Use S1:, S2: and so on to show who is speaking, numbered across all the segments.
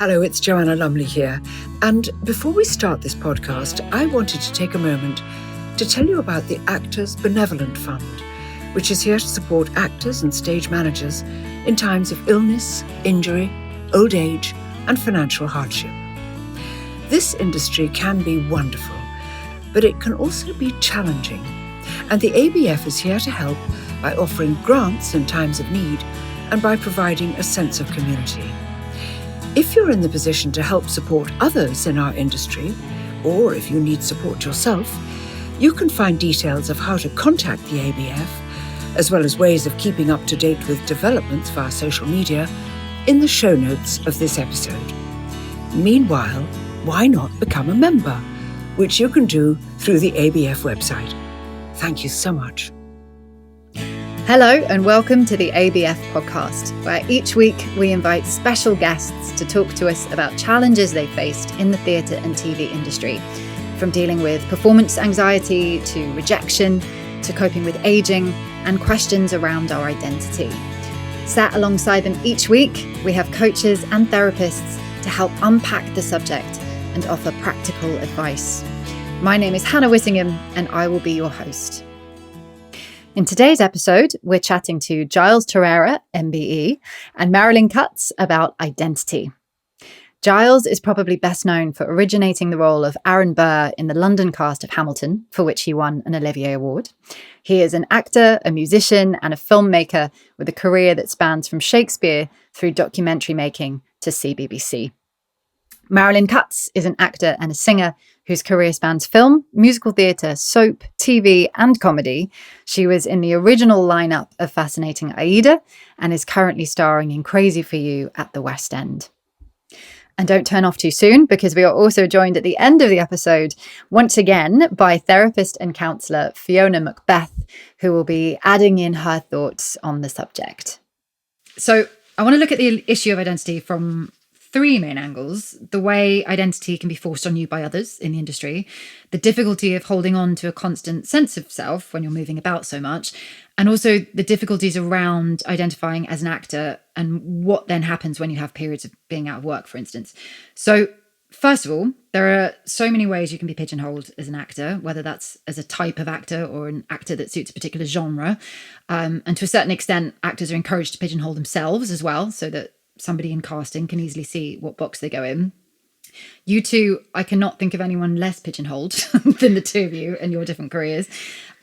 S1: Hello, it's Joanna Lumley here. And before we start this podcast, I wanted to take a moment to tell you about the Actors Benevolent Fund, which is here to support actors and stage managers in times of illness, injury, old age, and financial hardship. This industry can be wonderful, but it can also be challenging. And the ABF is here to help by offering grants in times of need and by providing a sense of community. If you're in the position to help support others in our industry, or if you need support yourself, you can find details of how to contact the ABF, as well as ways of keeping up to date with developments via social media, in the show notes of this episode. Meanwhile, why not become a member, which you can do through the ABF website. Thank you so much.
S2: Hello and welcome to the ABF Podcast, where each week we invite special guests to talk to us about challenges they faced in the theatre and TV industry, from dealing with performance anxiety to rejection to coping with ageing and questions around our identity. Sat alongside them each week, we have coaches and therapists to help unpack the subject and offer practical advice. My name is Hannah Whittingham and I will be your host. In today's episode, we're chatting to Giles Terera, MBE, and Marilyn Cutts about identity. Giles is probably best known for originating the role of Aaron Burr in the London cast of Hamilton, for which he won an Olivier Award. He is an actor, a musician, and a filmmaker with a career that spans from Shakespeare through documentary making to CBBC. Marilyn Cutts is an actor and a singer whose career spans film, musical theatre, soap, TV and comedy. She was in the original lineup of fascinating Aida and is currently starring in Crazy for You at the West End. And don't turn off too soon, because we are also joined at the end of the episode once again by therapist and counsellor Fiona Macbeth, who will be adding in her thoughts on the subject. So I want to look at the issue of identity from three main angles: the way identity can be forced on you by others in the industry, the difficulty of holding on to a constant sense of self when you're moving about so much, and also the difficulties around identifying as an actor and what then happens when you have periods of being out of work, for instance. So first of all, there are so many ways you can be pigeonholed as an actor, whether that's as a type of actor or an actor that suits a particular genre. And to a certain extent, actors are encouraged to pigeonhole themselves as well, so that somebody in casting can easily see what box they go in. You two, I cannot think of anyone less pigeonholed than the two of you and your different careers.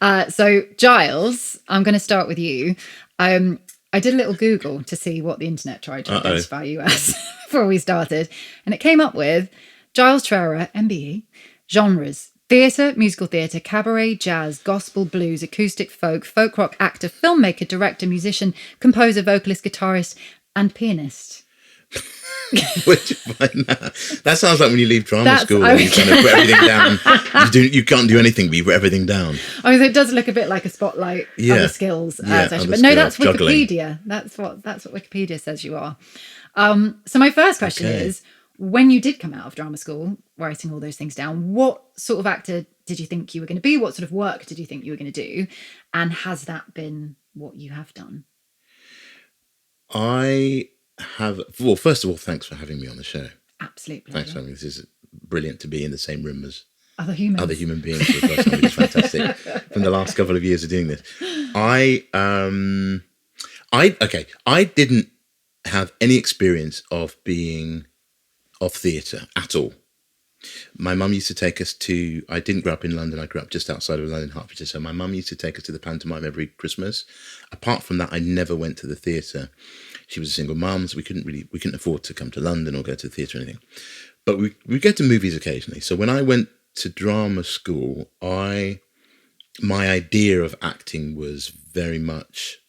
S2: So Giles, I'm going to start with you. I did a little Google to see what the internet tried to identify you as before we started. And it came up with Giles Terera, MBE, genres: theatre, musical theatre, cabaret, jazz, gospel, blues, acoustic folk, folk rock actor, filmmaker, director, musician, composer, vocalist, guitarist, and pianist.
S3: Where'd you find that? That sounds like when you leave drama school and you kind of put everything down. You can't do anything, but you put everything down.
S2: Oh, it does look a bit like a spotlight. Other skills session. But no, that's Wikipedia. That's what Wikipedia says you are. So my first question is, when you did come out of drama school, writing all those things down, what sort of actor did you think you were going to be? What sort of work did you think you were going to do? And has that been what you have done?
S3: Well, first of all, thanks for having me on the show.
S2: Absolutely.
S3: Thanks for having me. This is brilliant to be in the same room as
S2: other human beings
S3: for the first time. It's fantastic. From the last couple of years of doing this, I didn't have any experience of theatre at all. My mum used to take us to, I didn't grow up in London, I grew up just outside of London, Hertfordshire, so my mum used to take us to the pantomime every Christmas. Apart from that, I never went to the theatre. She was a single mum, so we couldn't afford to come to London or go to the theatre or anything. But we go to movies occasionally. So when I went to drama school, my idea of acting was very much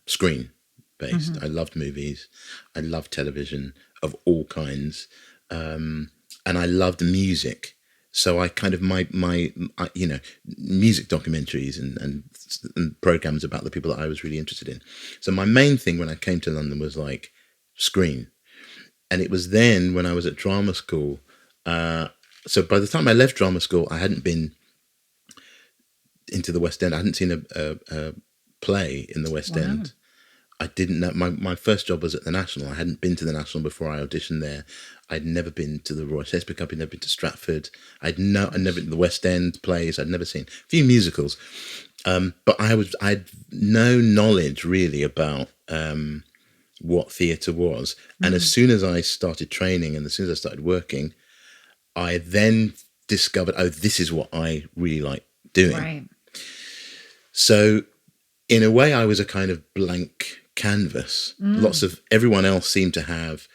S3: screen based. Mm-hmm. I loved movies. I loved television of all kinds. And I loved music. So I kind of, my music documentaries and programs about the people that I was really interested in. So my main thing when I came to London was like screen. And it was then when I was at drama school. So by the time I left drama school, I hadn't been into the West End. I hadn't seen a play in the West End. I didn't know. My first job was at the National. I hadn't been to the National before I auditioned there. I'd never been to the Royal Shakespeare Company, never been to Stratford. I'd never been to the West End plays. I'd never seen a few musicals. But I had no knowledge really about what theatre was. And as soon as I started training and as soon as I started working, I then discovered, this is what I really like doing.
S2: Right.
S3: So in a way, I was a kind of blank canvas. Everyone else seemed to have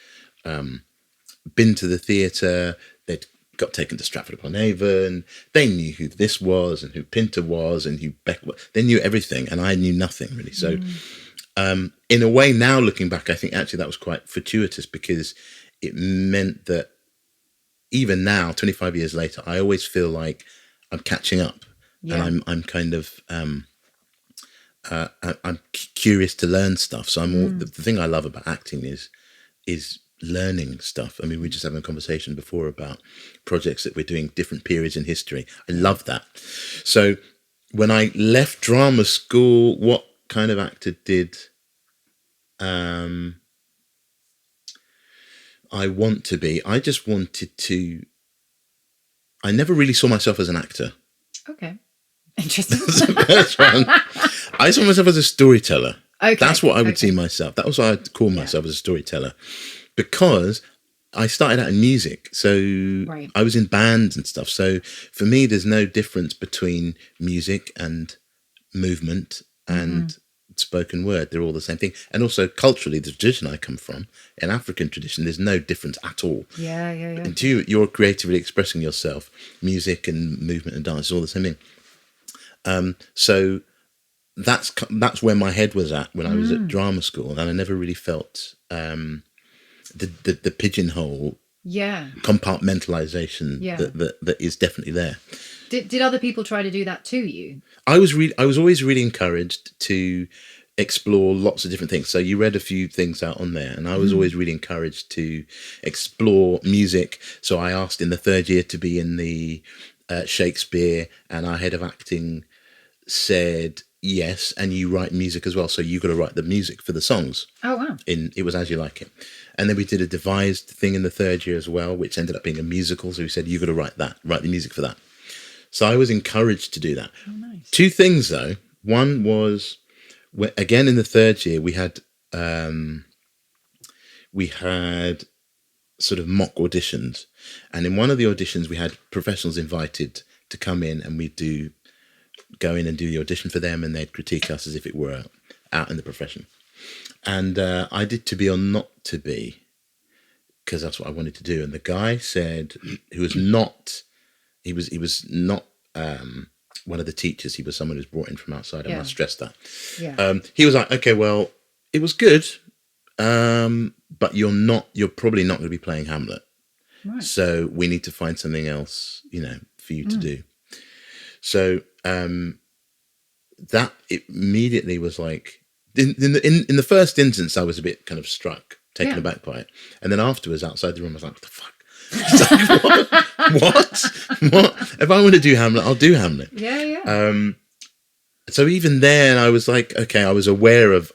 S3: been to the theatre. They'd got taken to Stratford-upon-Avon. They knew who this was and who Pinter was and who Beck was. They knew everything, and I knew nothing really. So in a way, now looking back, I think actually that was quite fortuitous, because it meant that even now, 25 years later, I always feel like I'm catching up, and I'm kind of I'm curious to learn stuff. So the thing I love about acting is learning stuff. I mean, we were just having a conversation before about projects that we're doing, different periods in history. I love that. So when I left drama school, what kind of actor did I want to be? I just wanted to. I never really saw myself as an actor.
S2: Okay. Interesting.
S3: That's one. I saw myself as a storyteller.
S2: Okay.
S3: That's what I would see myself. That was what I'd call myself, as a storyteller, because I started out in music. So I was in bands and stuff. So for me, there's no difference between music and movement and spoken word. They're all the same thing. And also culturally, the tradition I come from, an African tradition, there's no difference at all.
S2: Yeah.
S3: Until you're creatively expressing yourself, music and movement and dance is all the same thing. So that's where my head was at when I was at drama school, and I never really felt the pigeonhole compartmentalization that is definitely there.
S2: Did other people try to do that to you?
S3: I was always really encouraged to explore lots of different things. So you read a few things out on there, and I was always really encouraged to explore music. So I asked in the third year to be in the Shakespeare, and our head of acting said, yes, and you write music as well, so you got to write the music for the songs.
S2: Oh, wow.
S3: It was As You Like It. And then we did a devised thing in the third year as well, which ended up being a musical. So we said, you got to write the music for that. So I was encouraged to do that.
S2: Oh, nice.
S3: Two things, though. One was, again, in the third year, we had sort of mock auditions. And in one of the auditions, we had professionals invited to come in, and we'd go in and do the audition for them, and they'd critique us as if it were out in the profession. And I did To Be or Not to Be, because that's what I wanted to do. And the guy said, he was not one of the teachers. He was someone who's brought in from outside. I must stress that. Yeah. He was like, okay, well, it was good, but you're probably not going to be playing Hamlet. Right. So we need to find something else, for you to do. So that immediately was like, in the first instance, I was a bit kind of struck, taken aback by it. And then afterwards, outside the room, I was like, what the fuck? What? If I want to do Hamlet, I'll do Hamlet. Yeah. So even then, I was like, okay, I was aware of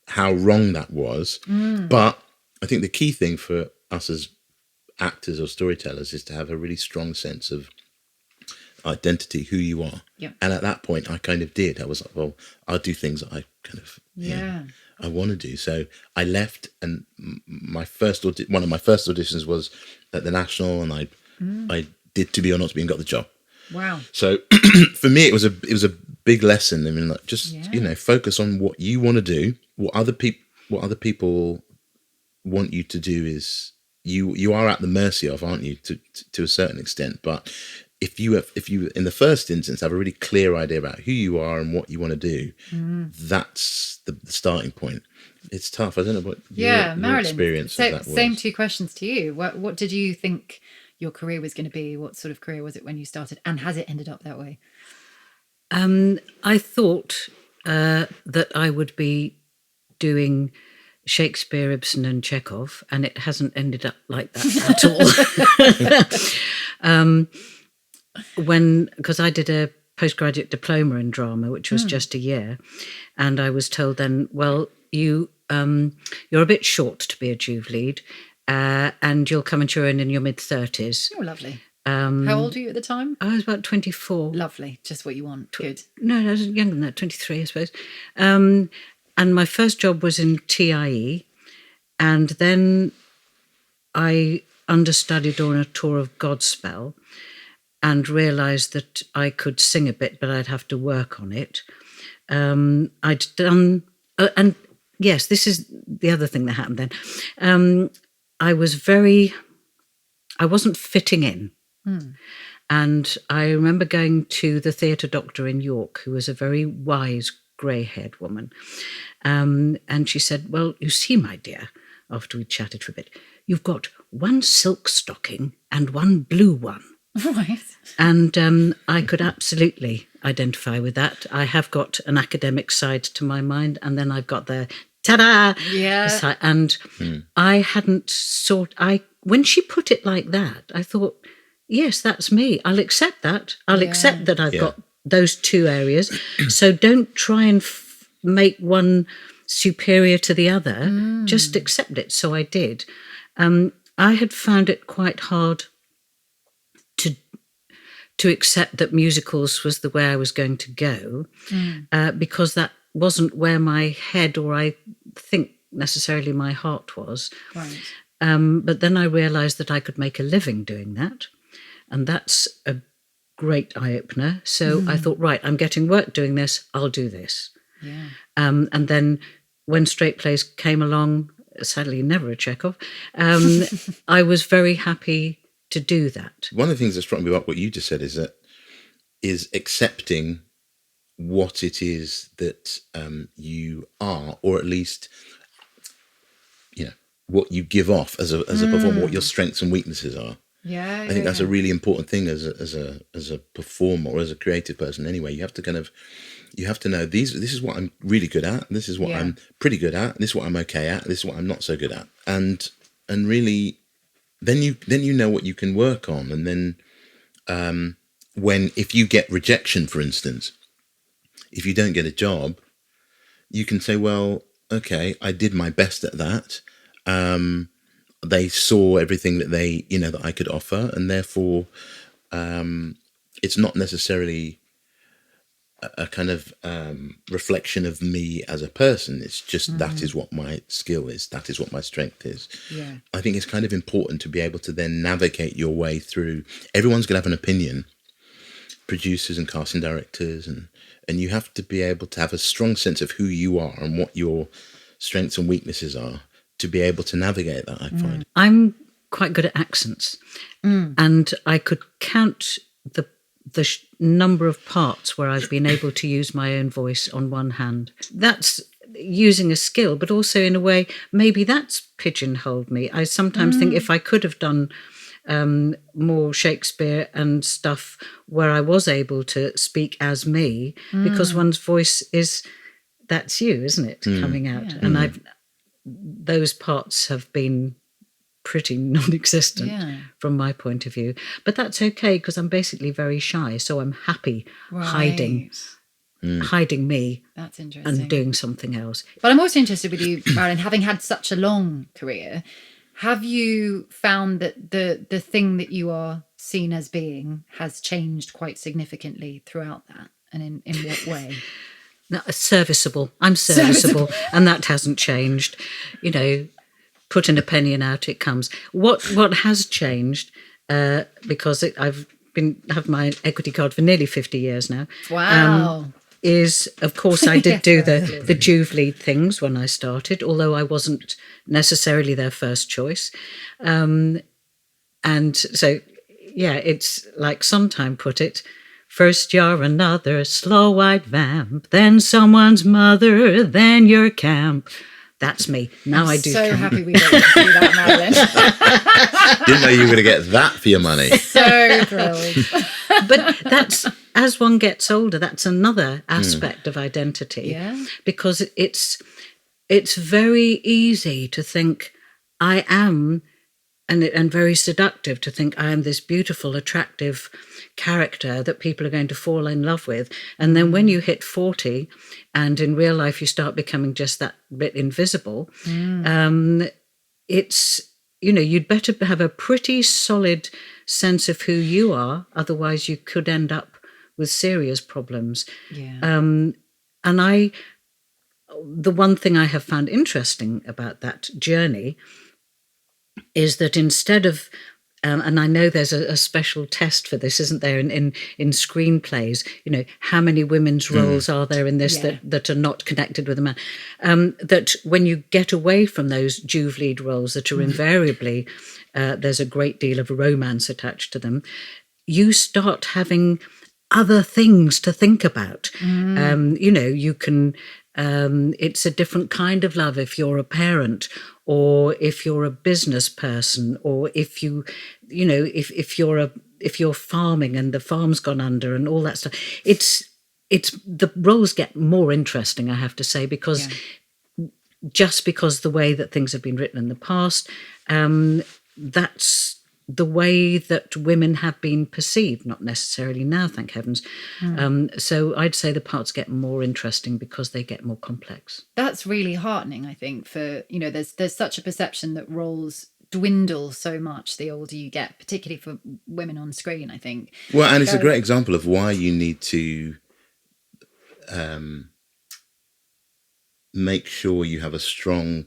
S3: how wrong that was. But I think the key thing for us as actors or storytellers is to have a really strong sense of identity, who you are. Yeah. And at that point, I kind of did. I was like, well, I'll do things that I kind of I want to do. So I left, and one of my first auditions was at the National, and I did To Be or Not to Be and got the job.
S2: Wow.
S3: So for me, it was a big lesson. I mean, like, just focus on what you want to do. What other people want you to do is you are at the mercy of, aren't you, to a certain extent. But if you in the first instance have a really clear idea about who you are and what you want to do, that's the starting point. It's tough. I don't know what your experience of that was.
S2: Same two questions to you. What did you think your career was going to be? What sort of career was it when you started, and has it ended up that way?
S4: I thought that I would be doing Shakespeare, Ibsen and Chekhov, and it hasn't ended up like that at all. Because I did a postgraduate diploma in drama, which was just a year, and I was told then, well, you're a bit short to be a Juve lead, and you'll come into your own in your mid-30s.
S2: Oh, lovely. How old were you at the time?
S4: I was about 24.
S2: Lovely. Just what you want. Good.
S4: No, I was younger than that, 23, I suppose. And my first job was in TIE. And then I understudied on a tour of Godspell and realised that I could sing a bit, but I'd have to work on it. I'd done... and yes, this is the other thing that happened then. I wasn't fitting in. And I remember going to the theatre doctor in York, who was a very wise, grey-haired woman. And she said, well, you see, my dear, after we chatted for a bit, you've got one silk stocking and one blue one.
S2: Right.
S4: And I could absolutely identify with that. I have got an academic side to my mind, and then I've got the ta-da!
S2: Yeah.
S4: And I hadn't when she put it like that, I thought, yes, that's me. I'll accept that. I'll accept that I've got those two areas. So don't try and make one superior to the other. Just accept it. So I did. I had found it quite hard to accept that musicals was the way I was going to go, because that wasn't where my head, or I think necessarily my heart was.
S2: Right.
S4: But then I realised that I could make a living doing that. And that's a great eye-opener. So I thought, right, I'm getting work doing this, I'll do this.
S2: Yeah.
S4: And then when straight plays came along, sadly never a Chekhov, I was very happy to do that.
S3: One of the things that struck me about what you just said is accepting what it is that you are, or at least, what you give off as a performer, what your strengths and weaknesses are.
S2: Yeah,
S3: I think that's a really important thing as a performer, or as a creative person anyway. You have to know this is what I'm really good at, this is what I'm pretty good at, this is what I'm okay at, this is what I'm not so good at. And really then you know what you can work on. And then if you get rejection, for instance, if you don't get a job, you can say, well, okay, I did my best at that. They saw everything that that I could offer, and therefore it's not necessarily a kind of reflection of me as a person. It's just that is what my skill is, that is what my strength is.
S2: Yeah.
S3: I think it's kind of important to be able to then navigate your way through. Everyone's going to have an opinion, producers and casting directors, and you have to be able to have a strong sense of who you are and what your strengths and weaknesses are, to be able to navigate that, I find.
S4: I'm quite good at accents, and I could count the number of parts where I've been able to use my own voice on one hand. That's using a skill, but also in a way, maybe that's pigeonholed me. I sometimes think if I could have done more Shakespeare and stuff where I was able to speak as me, because one's voice that's you, isn't it, coming out? Yeah. And those parts have been pretty non-existent from my point of view. But that's okay, because I'm basically very shy, so I'm happy hiding me. That's interesting. And doing something else.
S2: But I'm also interested with you, Marilyn, having had such a long career, have you found that the thing that you are seen as being has changed quite significantly throughout that? And in what way?
S4: No, serviceable. I'm serviceable, and that hasn't changed. Put in a penny and out it comes. What has changed, because I've have my equity card for nearly 50 years now.
S2: Wow.
S4: Is, of course, I did do the Juve lead things when I started, although I wasn't necessarily their first choice. And so, it's like Sondheim put it, first you're another slow white vamp, then someone's mother, then your camp. That's me. Now I do.
S2: So camp. Happy we got to do that,
S3: Marilyn. Didn't know you were going to get that for your money.
S2: So thrilled.
S4: But that's, as one gets older, that's another aspect of identity.
S2: Yeah.
S4: Because it's very easy to think I am and very seductive to think I am this beautiful, attractive character that people are going to fall in love with. And then when you hit 40 and in real life you start becoming just that bit invisible, it's, you'd better have a pretty solid sense of who you are. Otherwise you could end up with serious problems.
S2: Yeah.
S4: And the one thing I have found interesting about that journey is that instead of, and I know there's a special test for this, isn't there, in screenplays, how many women's roles are there in this that are not connected with a man, that when you get away from those Juve lead roles that are invariably, there's a great deal of romance attached to them, you start having other things to think about. You can, it's a different kind of love if you're a parent, or if you're a business person, or if if you're farming and the farm's gone under and all that stuff. It's the roles get more interesting, I have to say, because just because the way that things have been written in the past, that's the way that women have been perceived, not necessarily now, thank heavens. So I'd say the parts get more interesting because they get more complex.
S2: That's really heartening, I think, for, there's such a perception that roles dwindle so much the older you get, particularly for women on screen, I think.
S3: Well, and it's a great example of why you need to make sure you have a strong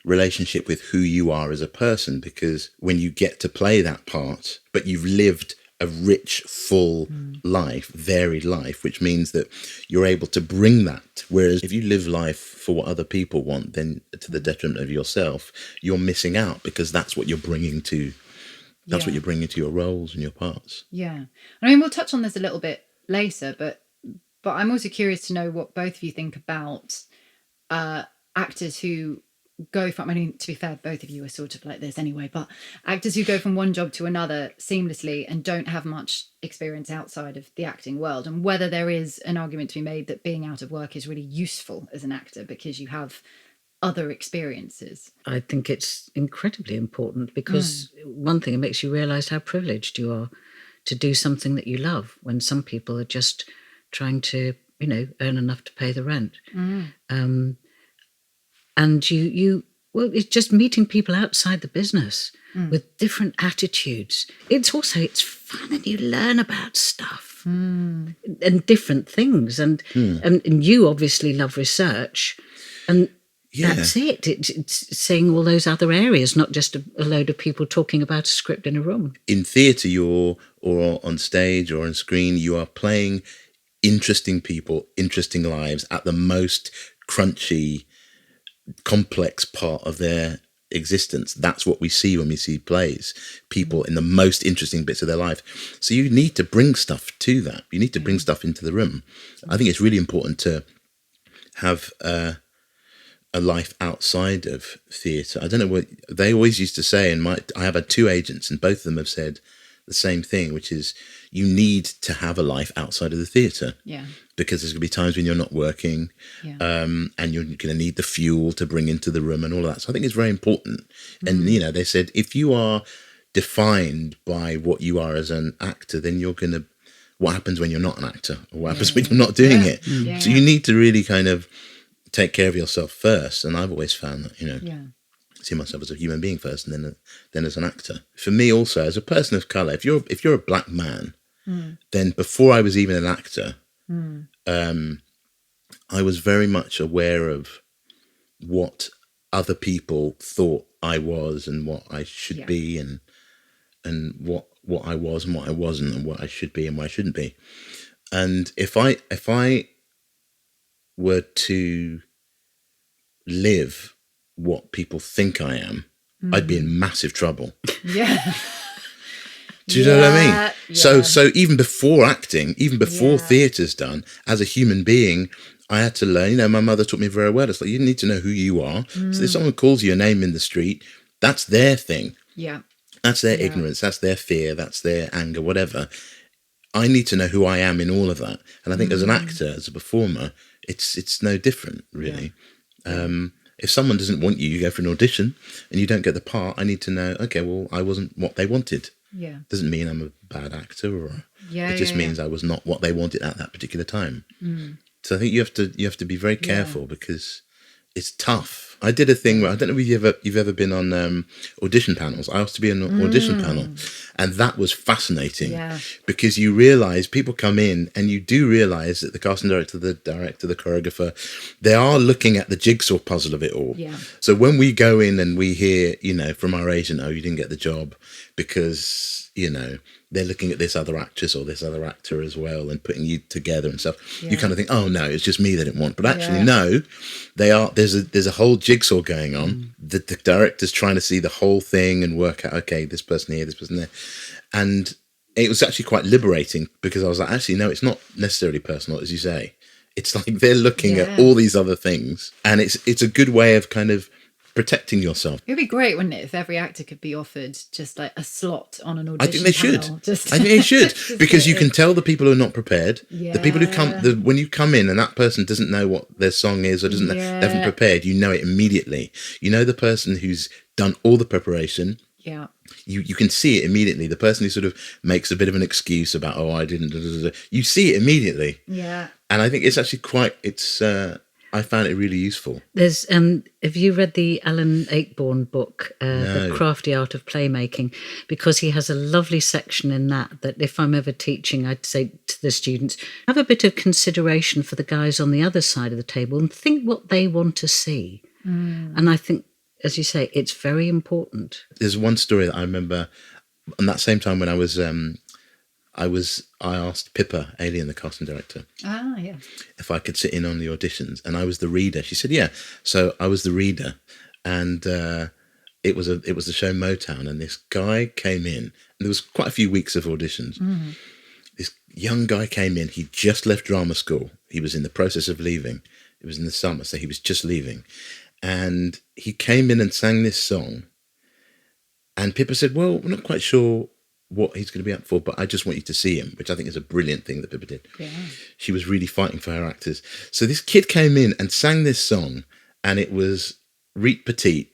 S3: relationship with who you are as a person, because when you get to play that part, but you've lived a rich, full life, varied life, which means that you're able to bring that. Whereas if you live life for what other people want, then to the detriment of yourself, you're missing out, because that's what you're bringing to, what you're bringing to your roles and your parts.
S2: Yeah. I mean, we'll touch on this a little bit later, but I'm also curious to know what both of you think about actors who go from, to be fair, both of you are sort of like this anyway, but actors who go from one job to another seamlessly and don't have much experience outside of the acting world, and whether there is an argument to be made that being out of work is really useful as an actor because you have other experiences.
S4: I think it's incredibly important because one thing, it makes you realise how privileged you are to do something that you love, when some people are just trying to, earn enough to pay the rent. And well, it's just meeting people outside the business with different attitudes. It's fun, and you learn about stuff and different things. And you obviously love research, and that's it. It's seeing all those other areas, not just a load of people talking about a script in a room. In
S3: theatre, or on stage or on screen, you are playing interesting people, interesting lives at the most crunchy, complex part of their existence. That's what we see when we see plays, people in the most interesting bits of their life. So you need to bring stuff to that. You need to bring stuff into the room. I think it's really important to have a life outside of theatre. I don't know what they always used to say, and I have had 2 agents, and both of them have said the same thing, which is you need to have a life outside of the theatre.
S2: Yeah.
S3: Because there's going to be times when you're not working, and you're going to need the fuel to bring into the room and all of that. So I think it's very important. And, they said, if you are defined by what you are as an actor, then you're going to, what happens when you're not an actor? Or what happens when you're not doing it? Yeah. So you need to really kind of take care of yourself first. And I've always found that, see myself as a human being first, and then as an actor. For me also, as a person of colour, if you're a black man, then before I was even an actor, I was very much aware of what other people thought I was and what I should be, and what I was and what I wasn't, and what I should be and what I shouldn't be. And if I were to live what people think I am, I'd be in massive trouble.
S2: Yeah.
S3: Do you know what I mean? Yeah. So even before acting, even before theatre's done, as a human being, I had to learn, my mother taught me very well. It's like, you need to know who you are. So if someone calls you a name in the street, that's their thing.
S2: Yeah.
S3: That's their ignorance. That's their fear. That's their anger, whatever. I need to know who I am in all of that. And I think as an actor, as a performer, it's no different, really. If someone doesn't want you, you go for an audition and you don't get the part, I need to know, okay, well, I wasn't what they wanted.
S2: Yeah.
S3: Doesn't mean I'm a bad actor, or
S2: Yeah,
S3: it just
S2: yeah,
S3: means I was not what they wanted at that particular time. So I think you have to be very careful because it's tough. I did a thing where, I don't know if you've ever been on audition panels. I used to be on an audition panel, and that was fascinating because you realise people come in, and you do realise that the casting director, the choreographer, they are looking at the jigsaw puzzle of it all.
S2: Yeah.
S3: So when we go in and we hear, from our agent, oh, you didn't get the job because, they're looking at this other actress or this other actor as well and putting you together and stuff. You kind of think, oh no, it's just me they didn't want. But actually, no, they are. There's a whole jigsaw going on. The director's trying to see the whole thing and work out, okay, this person here, this person there. And it was actually quite liberating because I was like, actually, no, it's not necessarily personal, as you say. It's like they're looking at all these other things. And it's a good way of kind of protecting yourself.
S2: It would be great, wouldn't it, if every actor could be offered just like a slot on an audition
S3: I think they should.
S2: panel.
S3: I think they should because you can tell the people who are not prepared. The people who come, when you come in and that person doesn't know what their song is or doesn't know, they haven't prepared, you know it immediately. You know the person who's done all the preparation. Yeah. You can see it immediately. The person who sort of makes a bit of an excuse about, oh, I didn't. You see it immediately. Yeah. And I think it's actually I found it really useful.
S4: There's have you read the Alan Ayckbourn book, The Crafty Art of Playmaking? Because he has a lovely section in that if I'm ever teaching, I'd say to the students, have a bit of consideration for the guys on the other side of the table and think what they want to see. And I think, as you say, it's very important.
S3: There's one story that I remember on that same time when I asked Pippa, Alien, the casting director, if I could sit in on the auditions, and I was the reader. She said, yeah. So I was the reader, and it was the show Motown, and this guy came in, and there was quite a few weeks of auditions. This young guy came in. He just left drama school. He was in the process of leaving. It was in the summer, so he was just leaving, and he came in and sang this song. And Pippa said, well, we're not quite sure what he's going to be up for, but I just want you to see him, which I think is a brilliant thing that Pippa did. Yeah. She was really fighting for her actors. So this kid came in and sang this song, and it was Reet Petite,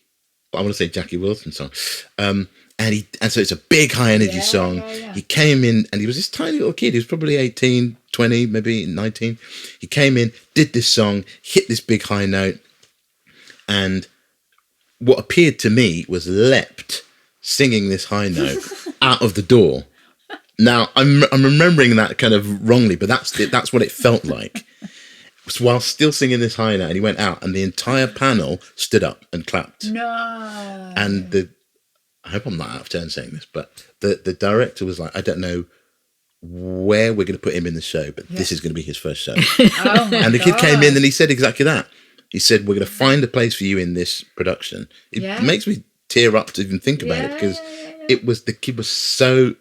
S3: I want to say Jackie Wilson's song. And so it's a big high energy song. Yeah. He came in and he was this tiny little kid. He was probably 18, 20, maybe 19. He came in, did this song, hit this big high note, and what appeared to me was leapt singing this high note out of the door. Now I'm remembering that kind of wrongly, but that's what it felt like. While still singing this high note, and he went out, and the entire panel stood up and clapped. No. And I hope I'm not out of turn saying this, but the director was like, I don't know where we're going to put him in the show, but this is going to be his first show. And the kid came in and he said exactly that. He said, we're going to find a place for you in this production. It makes me tear up to even think about it, because the kid was so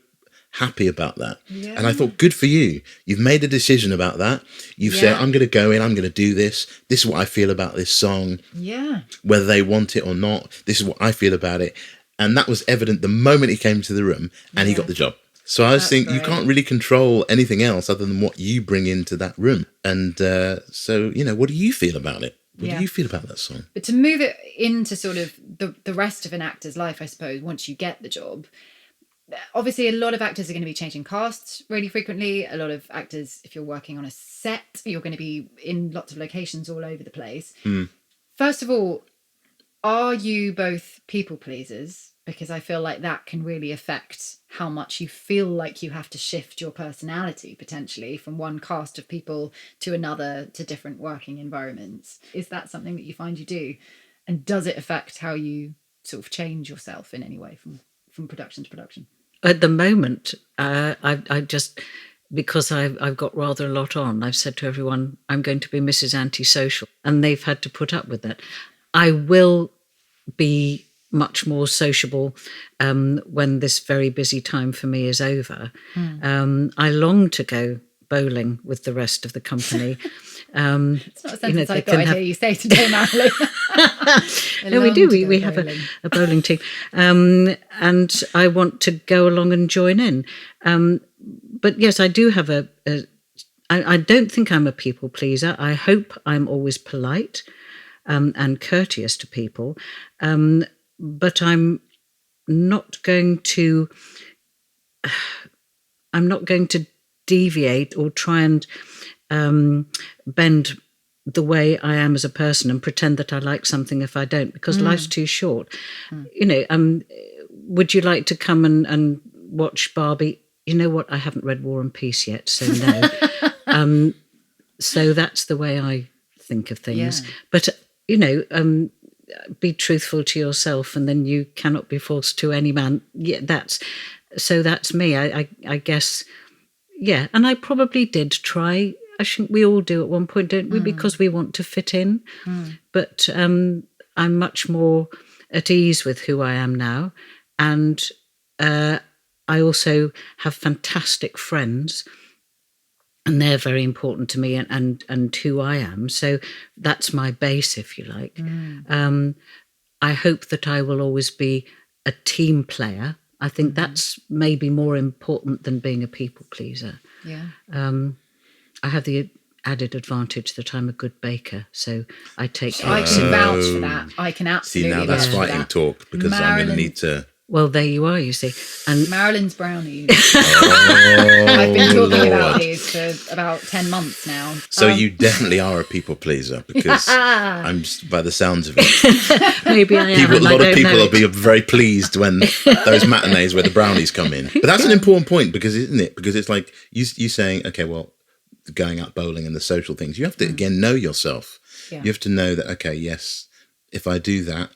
S3: happy about that. And I thought, good for you. You've made a decision about that. You've said, I'm going to go in, I'm going to do this. This is what I feel about this song. Yeah. Whether they want it or not, this is what I feel about it. And that was evident the moment he came into the room, and he got the job. So I was thinking, you can't really control anything else other than what you bring into that room. And so, what do you feel about it? What do you feel about that song?
S2: But to move it into sort of the rest of an actor's life, I suppose, once you get the job, obviously a lot of actors are going to be changing casts really frequently. A lot of actors, if you're working on a set, you're going to be in lots of locations all over the place. First of all, are you both people pleasers? Because I feel like that can really affect how much you feel like you have to shift your personality potentially from one cast of people to another, to different working environments. Is that something that you find you do? And does it affect how you sort of change yourself in any way from production to production?
S4: At the moment, I just, because I've got rather a lot on, I've said to everyone, I'm going to be Mrs. Antisocial, and they've had to put up with that. I will be much more sociable when this very busy time for me is over. I long to go bowling with the rest of the company.
S2: It's not a sentence I thought I'd hear you say today, Marilyn.
S4: No, we do. We have a bowling team. And I want to go along and join in. But yes, I do have I don't think I'm a people pleaser. I hope I'm always polite. and courteous to people. But I'm not going to deviate or try and bend the way I am as a person and pretend that I like something if I don't, because life's too short. Would you like to come and watch Barbie? You know what? I haven't read War and Peace yet, so no. So that's the way I think of things. Yeah. But, be truthful to yourself, and then you cannot be false to any man. Yeah, that's me. I guess, yeah. And I probably did try. I think we all do at one point, don't we? Because we want to fit in. But I'm much more at ease with who I am now. And I also have fantastic friends, and they're very important to me and who I am. So that's my base, if you like. I hope that I will always be a team player. I think that's maybe more important than being a people pleaser.
S2: Yeah.
S4: I have the added advantage that I'm a good baker, so I take.
S2: I can vouch for that. I can absolutely.
S3: See, now that's
S2: vouch
S3: fighting
S2: for that.
S3: talk, because I'm going to need to.
S4: Well, there you are, you see. And
S2: Marilyn's brownies. I've been talking about these for about 10 months now.
S3: So you definitely are a people pleaser, because I'm just, by the sounds of it.
S4: Maybe I am.
S3: A lot of people will be very pleased when those matinees where the brownies come in. But that's an important point, because isn't it? Because it's like you saying, okay, well, going out bowling and the social things, you have to again know yourself. Yeah. You have to know that, okay, yes, if I do that,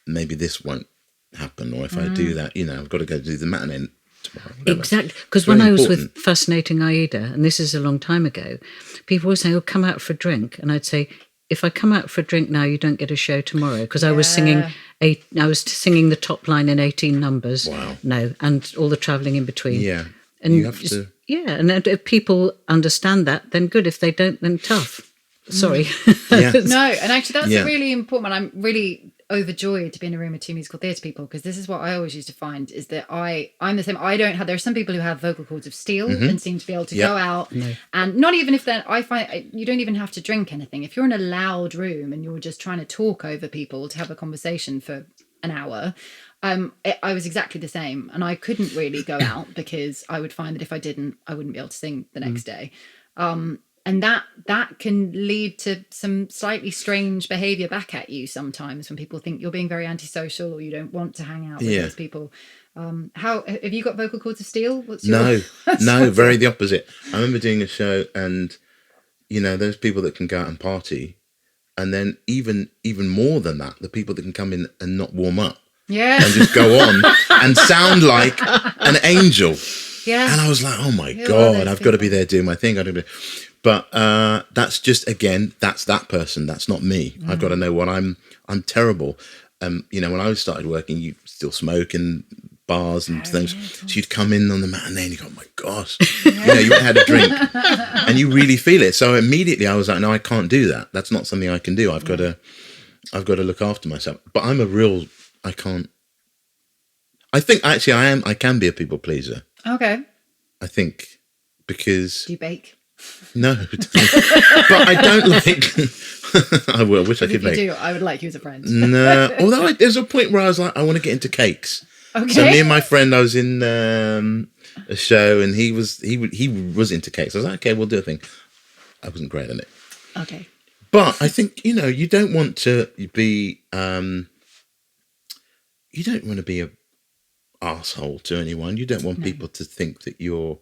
S3: maybe this won't happen, or if I do that, I've got to go do the matinee tomorrow. Whatever.
S4: Exactly, because when I was with Fascinating Aida, and this is a long time ago, people would say, "Oh, come out for a drink," and I'd say, "If I come out for a drink now, you don't get a show tomorrow," because I was singing the top line in 18 numbers.
S3: Wow.
S4: No, and all the travelling in between.
S3: Yeah,
S4: and
S3: you have to.
S4: Yeah, and if people understand that, then good. If they don't, then tough. Sorry.
S3: Yeah.
S2: No, and actually that's a really important one. I'm really overjoyed to be in a room with two musical theatre people, because this is what I always used to find, is that I'm the same. There are some people who have vocal cords of steel and seem to be able to go out and not even if they're, I find you don't even have to drink anything. If you're in a loud room and you're just trying to talk over people to have a conversation for an hour, I was exactly the same, and I couldn't really go out because I would find that if I didn't, I wouldn't be able to sing the next day. And that can lead to some slightly strange behaviour back at you sometimes, when people think you're being very antisocial or you don't want to hang out with those people. How have you got vocal cords of steel?
S3: No, very the opposite. I remember doing a show, and those people that can go out and party, and then even more than that, the people that can come in and not warm up, and just go on and sound like an angel. Yeah. And I was like, oh my God, I've got to be there doing my thing. But that's just, again, that's that person. That's not me. I've got to know what I'm terrible. When I started working, you still smoke in bars and things. So you'd come in on the matinee and you go, oh my gosh. You had a drink and you really feel it. So immediately I was like, no, I can't do that. That's not something I can do. I've got to look after myself. But I can't. I think actually I can be a people pleaser.
S2: Okay.
S3: I think, because...
S2: Do you bake?
S3: No, but I don't like. I wish I could bake.
S2: If you do, I would like you as a friend.
S3: No, although there's a point where I was like, I want to get into cakes. Okay. So me and my friend, I was in a show, and he was into cakes. I was like, okay, we'll do a thing. I wasn't great at it.
S2: Okay.
S3: But I think you don't want to be you don't want to be a asshole to anyone. You don't want people to think that you're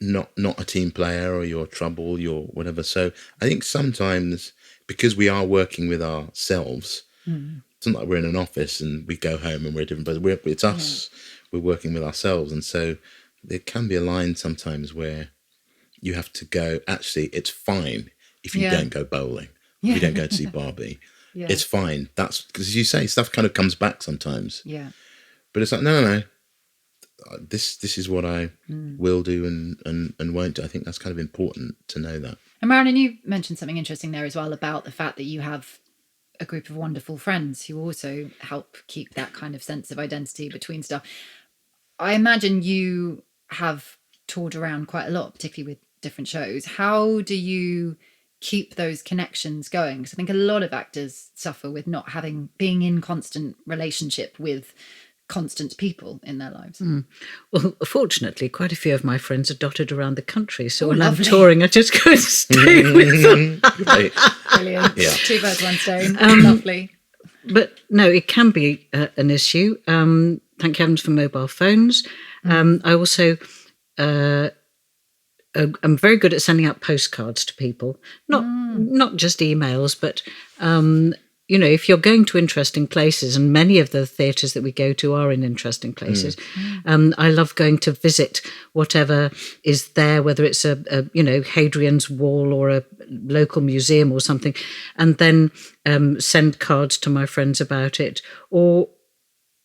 S3: not a team player, or you're trouble, you're whatever. So I think sometimes, because we are working with ourselves, it's not like we're in an office and we go home and we're a different person. It's us. We're working with ourselves, and so there can be a line sometimes where you have to go, actually, it's fine if you don't go bowling, if you don't go to see Barbie. It's fine. That's because, as you say, stuff kind of comes back sometimes. Yeah. But it's like, no. This is what I will do and won't do. I think that's kind of important to know that.
S2: And Marilyn, you mentioned something interesting there as well about the fact that you have a group of wonderful friends who also help keep that kind of sense of identity between stuff. I imagine you have toured around quite a lot, particularly with different shows. How do you keep those connections going? Because I think a lot of actors suffer with not being in constant relationship with constant people in their lives.
S4: Well, fortunately, quite a few of my friends are dotted around the country, so
S2: Oh,
S4: when
S2: lovely.
S4: I'm touring, I just go and stay with them.
S3: Right.
S2: Brilliant.
S3: Yeah.
S2: 2 birds, 1 stone. Lovely.
S4: But no, it can be an issue. Thank heavens for mobile phones. I also I'm very good at sending out postcards to people, not just emails, but if you're going to interesting places, and many of the theatres that we go to are in interesting places, I love going to visit whatever is there, whether it's a Hadrian's Wall or a local museum or something, and then send cards to my friends about it,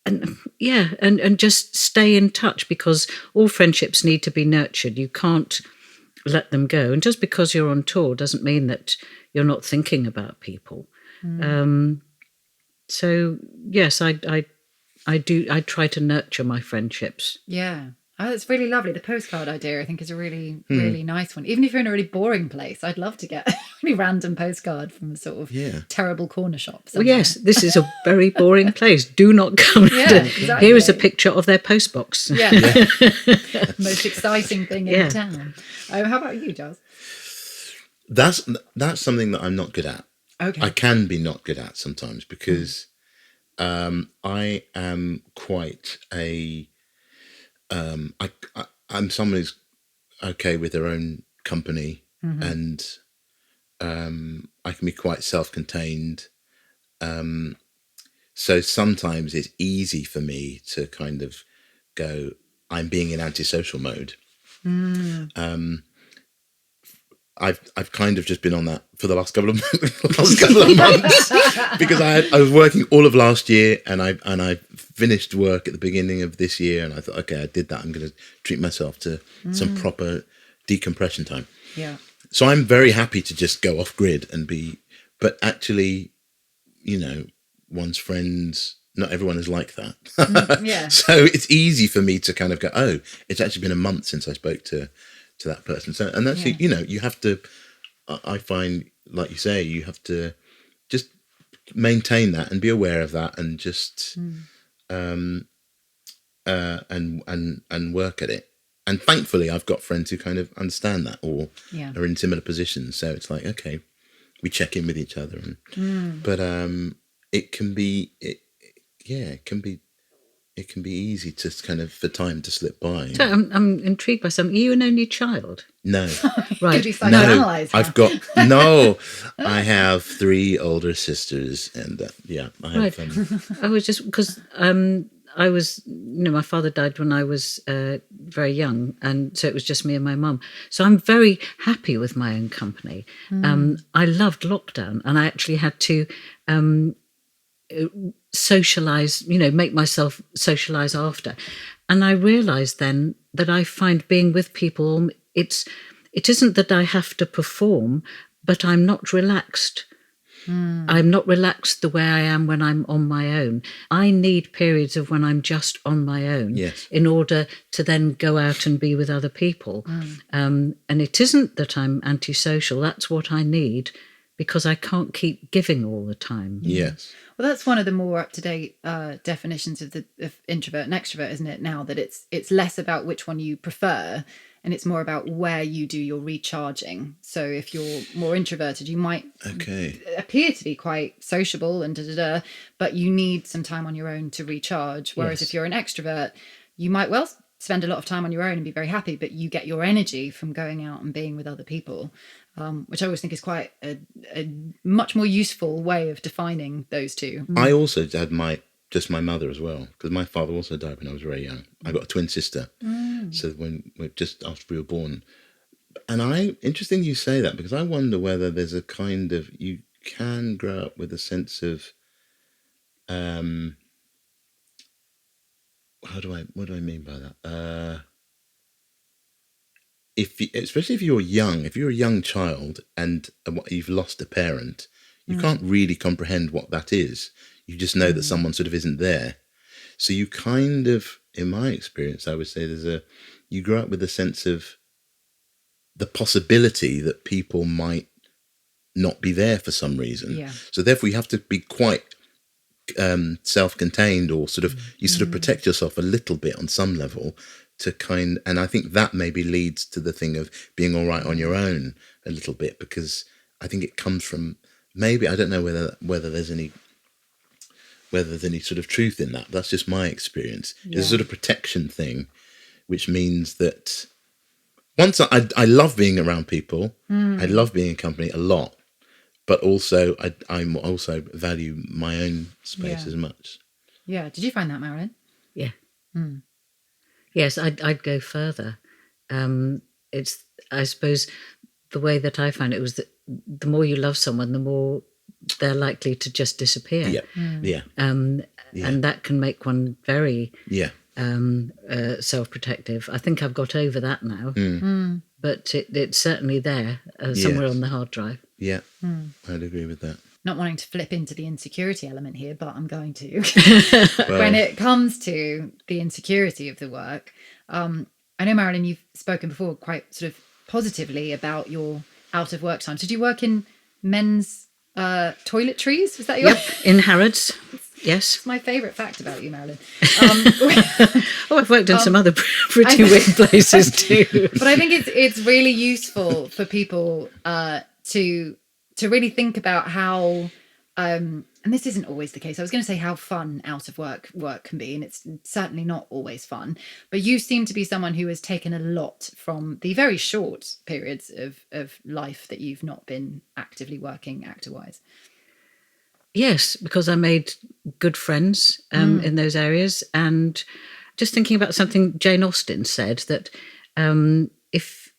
S4: and just stay in touch, because all friendships need to be nurtured. You can't let them go, and just because you're on tour doesn't mean that you're not thinking about people. So yes, I try to nurture my friendships.
S2: Yeah. Oh, that's really lovely. The postcard idea, I think, is a really, really nice one. Even if you're in a really boring place, I'd love to get a really random postcard from a sort of terrible corner shop somewhere.
S4: Well, yes, this is a very boring place. Do not come.
S2: Exactly.
S4: Here is a picture of their postbox.
S2: Yeah. Most exciting thing in town. How about you, Giles?
S3: That's something that I'm not good at.
S2: Okay.
S3: I can be not good at sometimes, because I am quite a I'm someone who's okay with their own company, and I can be quite self-contained. So sometimes it's easy for me to kind of go, I'm being in antisocial mode. I've kind of just been on that for the last couple of months, because I was working all of last year, and I finished work at the beginning of this year, and I thought, okay, I did that. I'm going to treat myself to some proper decompression time.
S2: Yeah.
S3: So I'm very happy to just go off grid but actually, one's friends, not everyone is like that.
S2: Yeah.
S3: So it's easy for me to kind of go, oh, it's actually been a month since I spoke to that person. So, and actually, you have to, I find, like you say, you have to just maintain that and be aware of that, and just, and work at it. And thankfully, I've got friends who kind of understand that, or are in similar positions. So it's like, okay, we check in with each other, but it can be easy to kind of, for time to slip by.
S4: So I'm intrigued by something. Are you an only child?
S3: No.
S4: Right.
S3: I have 3 older sisters, and I have
S4: I was just, because I was, my father died when I was very young, and so it was just me and my mum. So I'm very happy with my own company. I loved lockdown, and I actually had to socialize, make myself socialize after. And I realized then that I find being with people, it isn't that I have to perform, but I'm not relaxed. I'm not relaxed the way I am when I'm on my own. I need periods of when I'm just on my own in order to then go out and be with other people. And it isn't that I'm antisocial. That's what I need, because I can't keep giving all the time.
S3: Yes.
S2: Well, that's one of the more up-to-date definitions of introvert and extrovert, isn't it? Now that it's less about which one you prefer, and it's more about where you do your recharging. So if you're more introverted, you might appear to be quite sociable and but you need some time on your own to recharge. Whereas if you're an extrovert, you might spend a lot of time on your own and be very happy, but you get your energy from going out and being with other people, which I always think is quite a much more useful way of defining those two.
S3: I also had my mother as well, because my father also died when I was very young. I got a twin sister, so just after we were born. And interesting you say that, because I wonder whether there's a kind of, you can grow up with a sense of, what do I mean by that? Especially if you're a young child and you've lost a parent, you can't really comprehend what that is. You just know that someone sort of isn't there. So you kind of, in my experience, I would say you grow up with a sense of the possibility that people might not be there for some reason.
S2: Yeah.
S3: So therefore you have to be quite self-contained, or sort of you sort of protect yourself a little bit on some level and I think that maybe leads to the thing of being all right on your own a little bit, because I think it comes from, maybe, I don't know whether there's any sort of truth in that, but that's just my experience.
S2: Yeah.
S3: It's a sort of protection thing, which means that once I love being around people, I love being in company a lot, but also I also value my own space as much.
S2: Yeah. Did you find that, Marilyn?
S4: Yeah. Yes, I'd go further. It's, I suppose, the way that I found it was that the more you love someone, the more they're likely to just disappear.
S3: Yeah.
S4: And that can make one very self-protective. I think I've got over that now, but it's certainly there somewhere on the hard drive. Yeah,
S3: I'd agree with that.
S2: Not wanting to flip into the insecurity element here, but I'm going to. When it comes to the insecurity of the work, I know, Marilyn, you've spoken before quite sort of positively about your out of work time. Did you work in men's toiletries? Was that your...
S4: Yep, in Harrods. Yes.
S2: It's my favourite fact about you, Marilyn.
S4: I've worked in some other pretty weird places too.
S2: But I think it's really useful for people to really think about how, and this isn't always the case. I was going to say how fun out of work can be, and it's certainly not always fun. But you seem to be someone who has taken a lot from the very short periods of life that you've not been actively working actor-wise.
S4: Yes, because I made good friends in those areas. And just thinking about something Jane Austen said, that if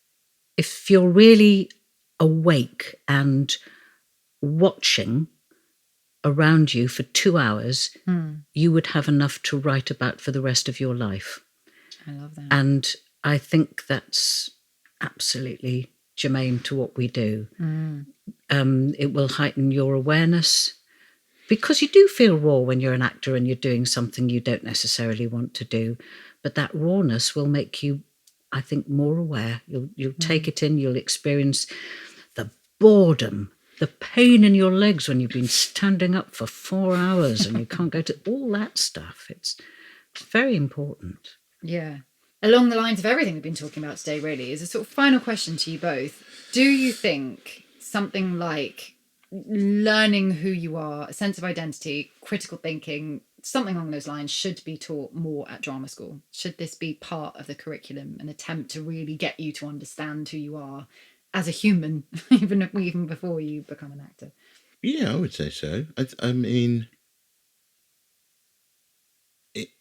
S4: you're really awake and watching around you for 2 hours, you would have enough to write about for the rest of your life.
S2: I love that.
S4: And I think that's absolutely germane to what we do. It will heighten your awareness, because you do feel raw when you're an actor and you're doing something you don't necessarily want to do. But that rawness will make you, I think, more aware. You'll take it in, you'll experience the boredom, the pain in your legs when you've been standing up for 4 hours and you can't go to all that stuff. It's very important.
S2: Yeah. Along the lines of everything we've been talking about today, really, is a sort of final question to you both. Do you think something like learning who you are, a sense of identity, critical thinking, something along those lines should be taught more at drama school? Should this be part of the curriculum, an attempt to really get you to understand who you are as a human, even before you become an actor?
S3: Yeah, I would say so. I mean,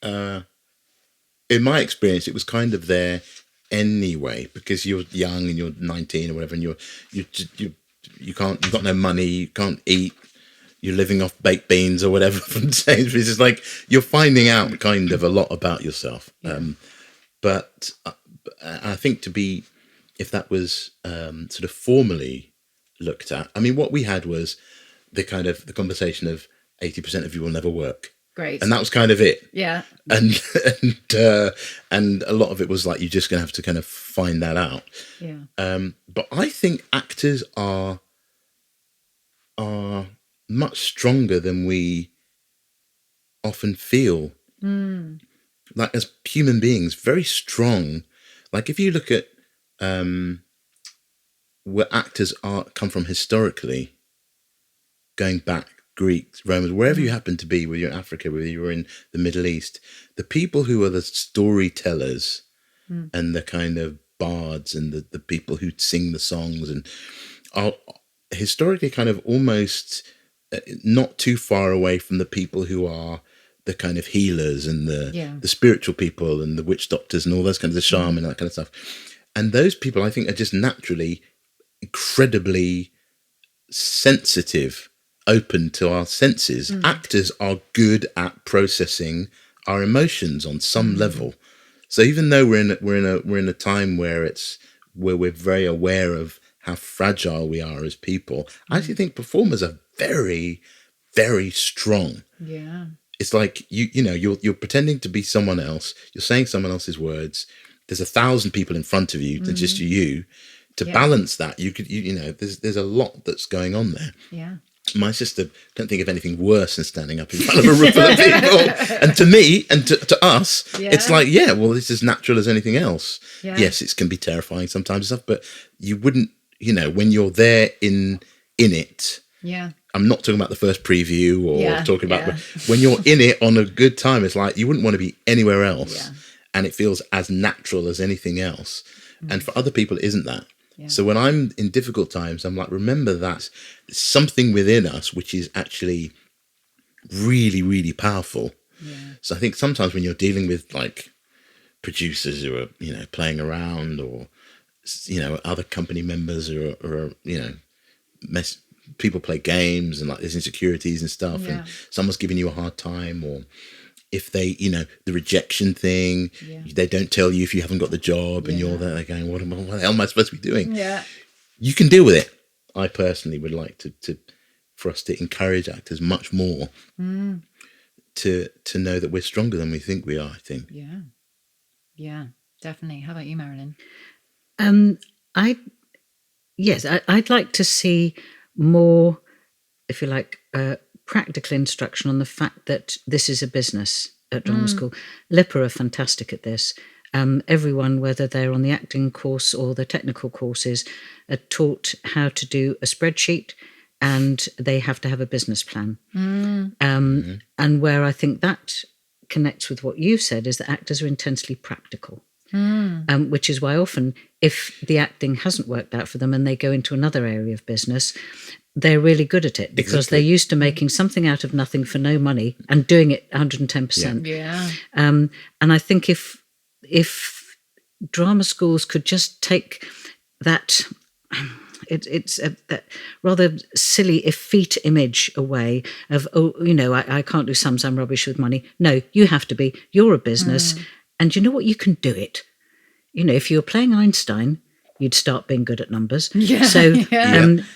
S3: in my experience, it was kind of there anyway, because you're young and you're 19 or whatever, and you've got no money, you can't eat, you're living off baked beans or whatever from Sainsbury's. It's like you're finding out kind of a lot about yourself. Yeah. But I think if that was sort of formally looked at, I mean, what we had was the conversation of 80% of you will never work.
S2: Great.
S3: And that was kind of it.
S2: Yeah.
S3: And a lot of it was like, you're just going to have to kind of find that out.
S2: Yeah.
S3: But I think actors are much stronger than we often feel. Like, as human beings, very strong. Like, if you look at where actors come from historically, going back, Greeks, Romans, wherever you happen to be, whether you're in Africa, whether you're in the Middle East, the people who are the storytellers and the kind of bards and the people who sing the songs and are historically kind of almost not too far away from the people who are the kind of healers and the spiritual people and the witch doctors and all those kinds of shaman and that kind of stuff. And those people, I think, are just naturally incredibly sensitive, open to our senses. Actors are good at processing our emotions on some level. So even though we're in a time where we're very aware of how fragile we are as people, I actually think performers are very, very strong.
S2: Yeah.
S3: It's like you're pretending to be someone else. You're saying someone else's words. There's 1,000 people in front of you. They're just you. to balance that, you know, there's a lot that's going on there.
S2: Yeah.
S3: My sister don't think of anything worse than standing up in front of a room full of people. And to me and to us, it's like, well, it's as natural as anything else. Yeah. Yes, it can be terrifying sometimes and stuff, but you wouldn't, you know, when you're there in it. Yeah. I'm not talking about the first preview or talking about when you're in it on a good time. It's like you wouldn't want to be anywhere else, and it feels as natural as anything else. And for other people, it isn't that. Yeah. So when I'm in difficult times, I'm like, remember that there's something within us which is actually really, really powerful. Yeah. So I think sometimes when you're dealing with like producers who are, you know, playing around, or, you know, other company members or you know, people play games and like there's insecurities and stuff, and someone's giving you a hard time, or if they, you know, the rejection thing, they don't tell you if you haven't got the job, and you're there going, what the hell am I supposed to be doing? Yeah. You can deal with it. I personally would like to for us to encourage actors much more to know that we're stronger than we think we are, I think. Yeah.
S2: Yeah, definitely. How about you, Marilyn?
S4: I'd like to see more, if you like, practical instruction on the fact that this is a business at drama school. LIPA are fantastic at this. Everyone, whether they're on the acting course or the technical courses, are taught how to do a spreadsheet, and they have to have a business plan. And where I think that connects with what you said is that actors are intensely practical. Which is why often if the acting hasn't worked out for them and they go into another area of business, they're really good at it because they're used to making something out of nothing for no money and doing it 110%. Yeah. And I think if drama schools could just take that, it's that rather silly effete image away of, oh, you know, I can't do sums, I'm rubbish with money. No, you have to be. You're a business. And you know what? You can do it. You know, if you were playing Einstein, you'd start being good at numbers. Yeah, so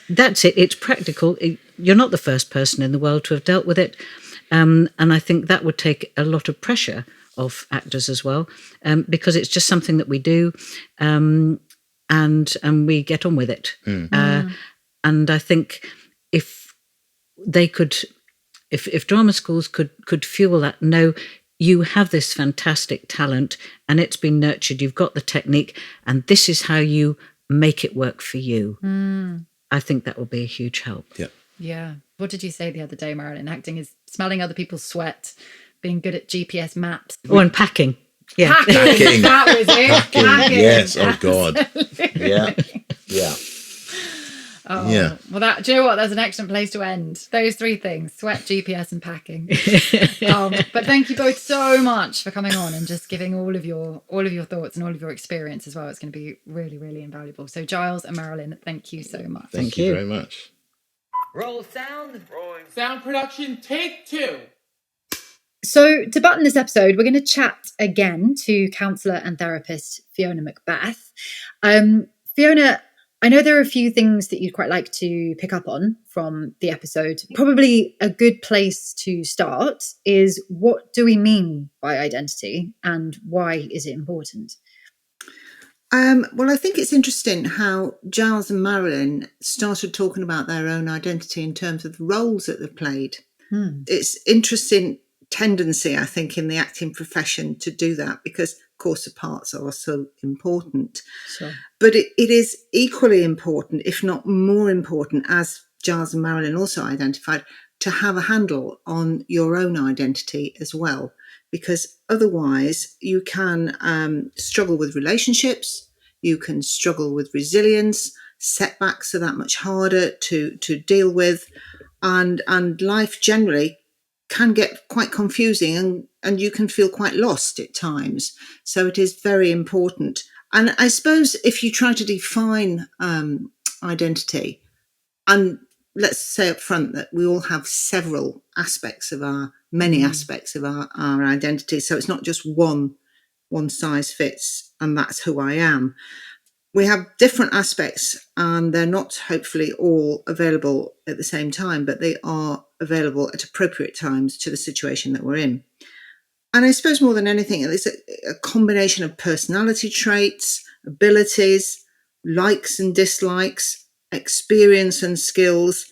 S4: that's it. It's practical. You're not the first person in the world to have dealt with it. And I think that would take a lot of pressure off actors as well, because it's just something that we do, and we get on with it. And I think if they could, if drama schools could fuel that, no, you have this fantastic talent and it's been nurtured, you've got the technique, and this is how you make it work for you. I think that will be a huge help.
S2: Yeah. What did you say the other day, Marilyn? Acting is smelling other people's sweat, being good at GPS maps.
S4: Oh, and packing. Yeah.
S3: Packing.
S2: That was it.
S3: Packing. Yes. Oh, God. Yeah. Yeah.
S2: Oh, yeah. Well, do you know what? That's an excellent place to end. Those three things: sweat, GPS, and packing. But thank you both so much for coming on and just giving all of your thoughts and all of your experience as well. It's going to be really, really invaluable. So, Giles and Marilyn, thank you so much.
S3: Thank you very much.
S5: Roll sound.
S6: Rolling. Sound production, take 2.
S2: So, to button this episode, we're going to chat again to counsellor and therapist Fiona Macbeth. Fiona, I know there are a few things that you'd quite like to pick up on from the episode. Probably a good place to start is, what do we mean by identity and why is it important?
S7: Well, I think it's interesting how Giles and Marilyn started talking about their own identity in terms of the roles that they've played. It's interesting tendency, I think, in the acting profession to do that because, of course, the parts are so important. Sure. But it is equally important, if not more important, as Giles and Marilyn also identified, to have a handle on your own identity as well, because otherwise you can struggle with relationships, you can struggle with resilience, setbacks are that much harder to deal with, and life generally can get quite confusing and you can feel quite lost at times. So it is very important. And I suppose if you try to define identity, and let's say up front that we all have several aspects of many aspects of our identity. So it's not just one size fits and that's who I am. We have different aspects and they're not hopefully all available at the same time, but they are available at appropriate times to the situation that we're in. And I suppose more than anything, it's a combination of personality traits, abilities, likes and dislikes, experience and skills,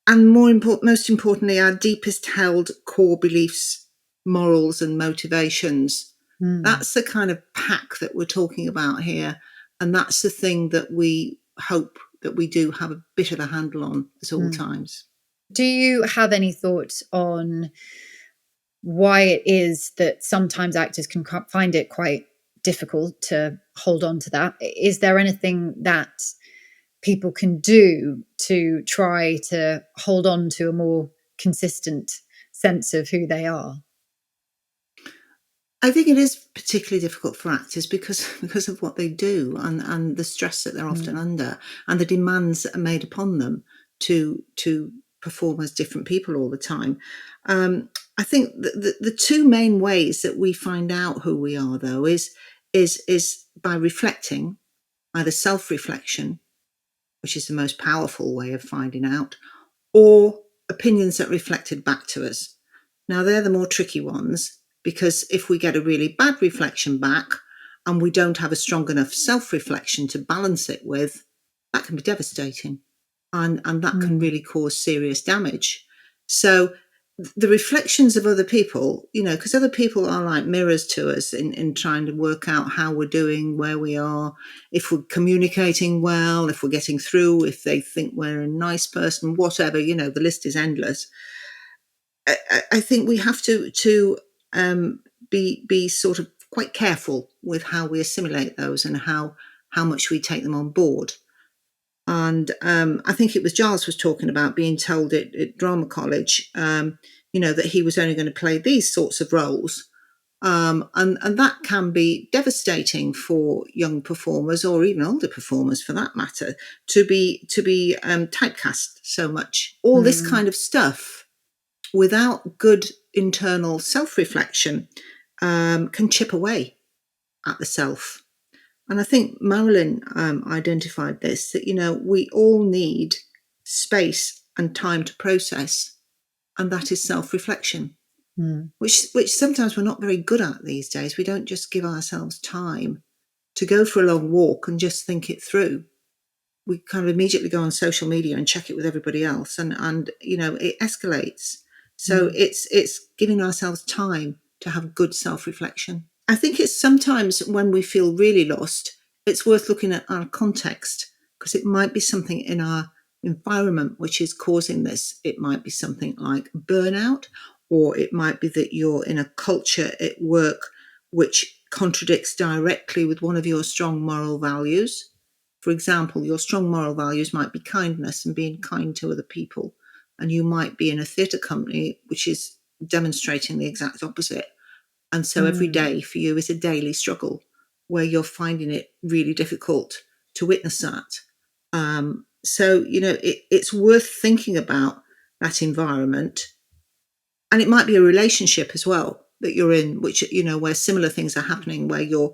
S7: and most importantly, our deepest held core beliefs, morals and motivations. That's the kind of pack that we're talking about here. And that's the thing that we hope that we do have a bit of a handle on at all times.
S2: Do you have any thoughts on why it is that sometimes actors can find it quite difficult to hold on to that? Is there anything that people can do to try to hold on to a more consistent sense of who they are?
S7: I think it is particularly difficult for actors because of what they do and the stress that they're often under and the demands that are made upon them to perform as different people all the time. I think the two main ways that we find out who we are, though, is by reflecting, either self-reflection, which is the most powerful way of finding out, or opinions that reflected back to us. Now, they're the more tricky ones, because if we get a really bad reflection back and we don't have a strong enough self-reflection to balance it with, that can be devastating. And that can really cause serious damage. So the reflections of other people, because other people are like mirrors to us in trying to work out how we're doing, where we are, if we're communicating well, if we're getting through, if they think we're a nice person, whatever, the list is endless. I think we have to be sort of quite careful with how we assimilate those and how much we take them on board. And I think it was Giles was talking about being told at drama college, that he was only going to play these sorts of roles. And that can be devastating for young performers, or even older performers for that matter, to be typecast so much. All this kind of stuff without good internal self-reflection can chip away at the self. And I think Marilyn identified this, that, we all need space and time to process, and that is self-reflection, which sometimes we're not very good at these days. We don't just give ourselves time to go for a long walk and just think it through. We kind of immediately go on social media and check it with everybody else, and it escalates. So it's giving ourselves time to have good self-reflection. I think it's sometimes when we feel really lost, it's worth looking at our context, because it might be something in our environment which is causing this. It might be something like burnout, or it might be that you're in a culture at work which contradicts directly with one of your strong moral values. For example, your strong moral values might be kindness and being kind to other people, and you might be in a theatre company which is demonstrating the exact opposite. And so every day for you is a daily struggle where you're finding it really difficult to witness that. So, it's worth thinking about that environment. And it might be a relationship as well that you're in, which, where similar things are happening, where you're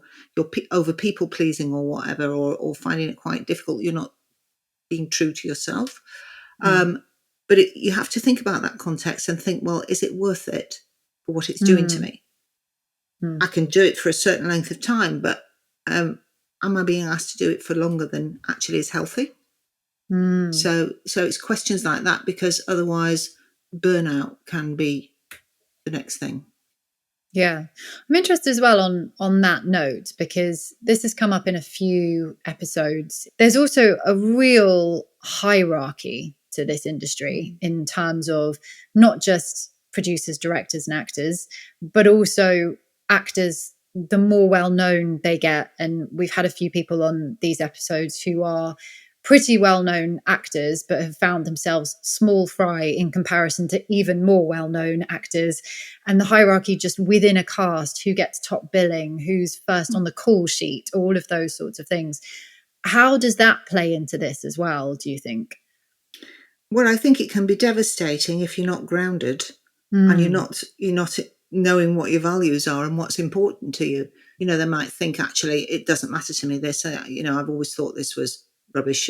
S7: over people pleasing or whatever, or finding it quite difficult. You're not being true to yourself. But you have to think about that context and think, well, is it worth it for what it's doing to me? I can do it for a certain length of time, but am I being asked to do it for longer than actually is healthy? So it's questions like that, because otherwise burnout can be the next thing.
S2: Yeah. I'm interested as well on that note, because this has come up in a few episodes. There's also a real hierarchy to this industry in terms of not just producers, directors and actors, but also actors. The more well-known they get, and we've had a few people on these episodes who are pretty well-known actors but have found themselves small fry in comparison to even more well-known actors, and the hierarchy just within a cast, who gets top billing, who's first on the call sheet, all of those sorts of things. How does that play into this as well, do you think?
S7: Well, I think it can be devastating if you're not grounded and you're not knowing what your values are and what's important to you. They might think, actually, it doesn't matter to me. They say, I've always thought this was rubbish,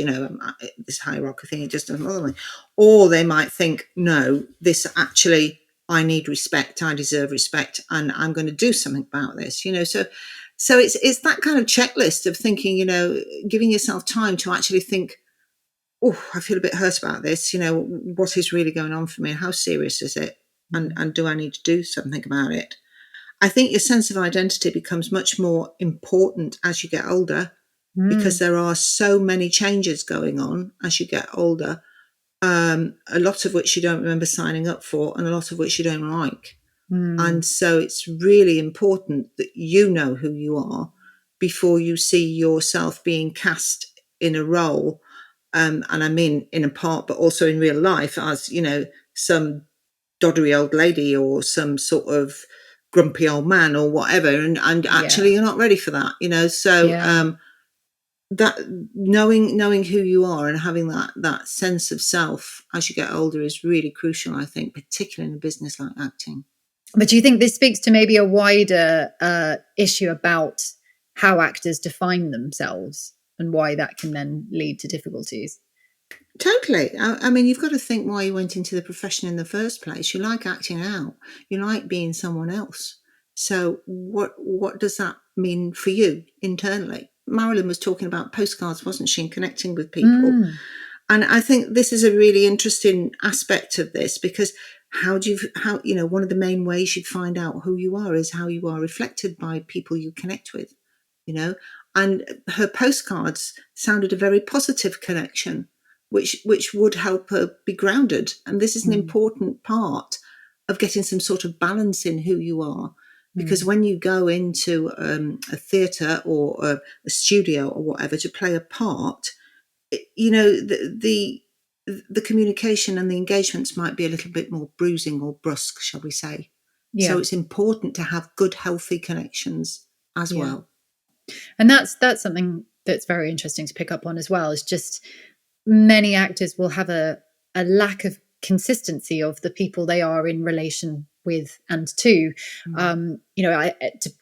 S7: this hierarchy thing, it just doesn't bother me. Or they might think, no, this actually, I need respect, I deserve respect, and I'm going to do something about this, So So it's that kind of checklist of thinking, giving yourself time to actually think, oh, I feel a bit hurt about this. What is really going on for me? How serious is it? And do I need to do something about it? I think your sense of identity becomes much more important as you get older, because there are so many changes going on as you get older, a lot of which you don't remember signing up for and a lot of which you don't like. And so it's really important that you know who you are before you see yourself being cast in a role. And I mean in a part, but also in real life as, some doddery old lady or some sort of grumpy old man or whatever. And actually you're not ready for that, So that knowing who you are and having that sense of self as you get older is really crucial, I think, particularly in a business like acting.
S2: But do you think this speaks to maybe a wider issue about how actors define themselves and why that can then lead to difficulties?
S7: Totally. I mean, you've got to think why you went into the profession in the first place. You like acting out. You like being someone else. So what does that mean for you internally? Marilyn was talking about postcards, wasn't she, and connecting with people. And I think this is a really interesting aspect of this, because one of the main ways you find out who you are is how you are reflected by people you connect with, and her postcards sounded a very positive connection, which would help her be grounded. And this is an important part of getting some sort of balance in who you are. Because when you go into a theatre or a studio or whatever to play a part, the communication and the engagements might be a little bit more bruising or brusque, shall we say. Yeah. So it's important to have good, healthy connections as well.
S2: And that's something that's very interesting to pick up on as well, is just many actors will have a lack of consistency of the people they are in relation with and to. To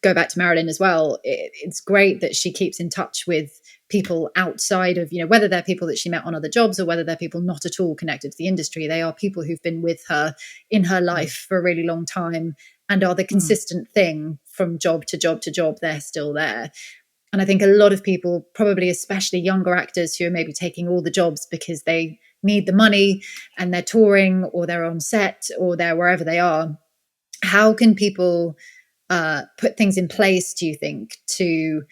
S2: go back to Marilyn as well, it's great that she keeps in touch with people outside of, whether they're people that she met on other jobs or whether they're people not at all connected to the industry. They are people who've been with her in her life for a really long time and are the consistent thing from job to job to job. They're still there. And I think a lot of people, probably especially younger actors who are maybe taking all the jobs because they need the money and they're touring or they're on set or they're wherever they are, how can people put things in place, do you think, to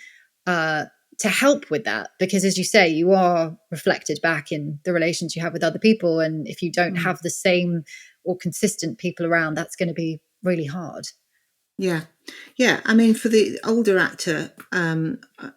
S2: help with that? Because as you say, you are reflected back in the relations you have with other people. And if you don't have the same or consistent people around, that's going to be really hard.
S7: Yeah. I mean, for the older actor,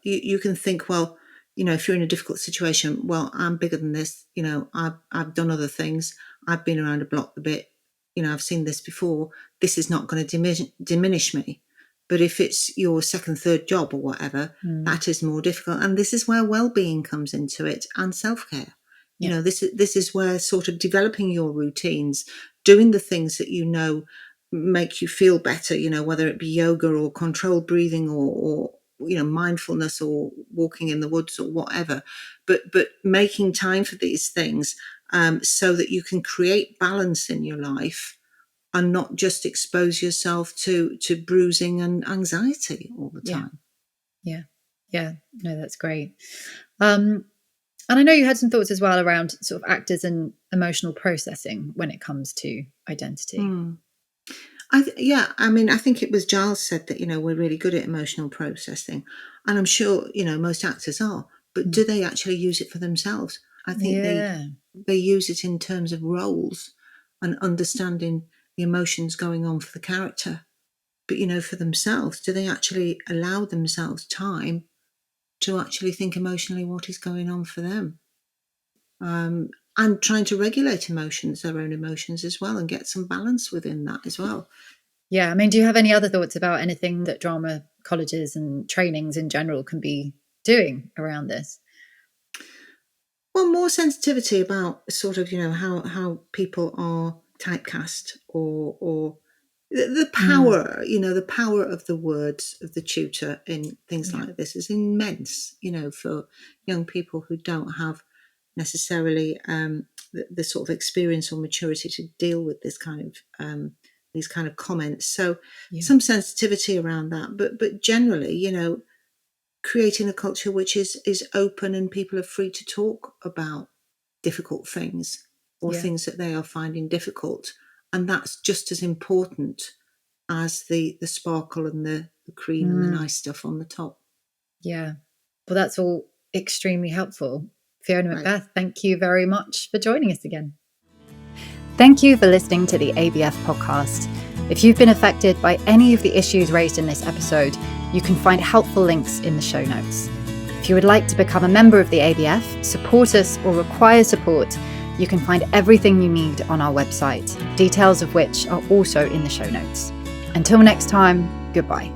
S7: you can think, well, if you're in a difficult situation, well, I'm bigger than this. I've done other things. I've been around a block a bit. I've seen this before. This is not going to diminish me. But if it's your second, third job or whatever, that is more difficult. And this is where well-being comes into it, and self-care. Yeah. This is where sort of developing your routines, doing the things that make you feel better, whether it be yoga or controlled breathing or mindfulness or walking in the woods or whatever, but making time for these things so that you can create balance in your life and not just expose yourself to bruising and anxiety all the time.
S2: Yeah. No, that's great. And I know you had some thoughts as well around sort of actors and emotional processing when it comes to identity.
S7: I think it was Giles said that, we're really good at emotional processing, and I'm sure, most actors are, but do they actually use it for themselves? I think they use it in terms of roles and understanding the emotions going on for the character. But, for themselves, do they actually allow themselves time to actually think emotionally what is going on for them? And trying to regulate their own emotions as well, and get some balance within that as well.
S2: Yeah, I mean, do you have any other thoughts about anything that drama colleges and trainings in general can be doing around this?
S7: Well, more sensitivity about sort of, how people are typecast or the power, the power of the words of the tutor in things like this is immense, for young people who don't have necessarily the sort of experience or maturity to deal with this kind of these kind of comments. So some sensitivity around that, but generally, you know, creating a culture which is open and people are free to talk about difficult things or things that they are finding difficult. And that's just as important as the sparkle and the cream and the nice stuff on the top. Yeah.
S2: Well, that's all extremely helpful. Fiona Macbeth, thank you very much for joining us again. Thank you for listening to the ABF podcast. If you've been affected by any of the issues raised in this episode, you can find helpful links in the show notes. If you would like to become a member of the ABF, support us, or require support, you can find everything you need on our website, details of which are also in the show notes. Until next time, goodbye.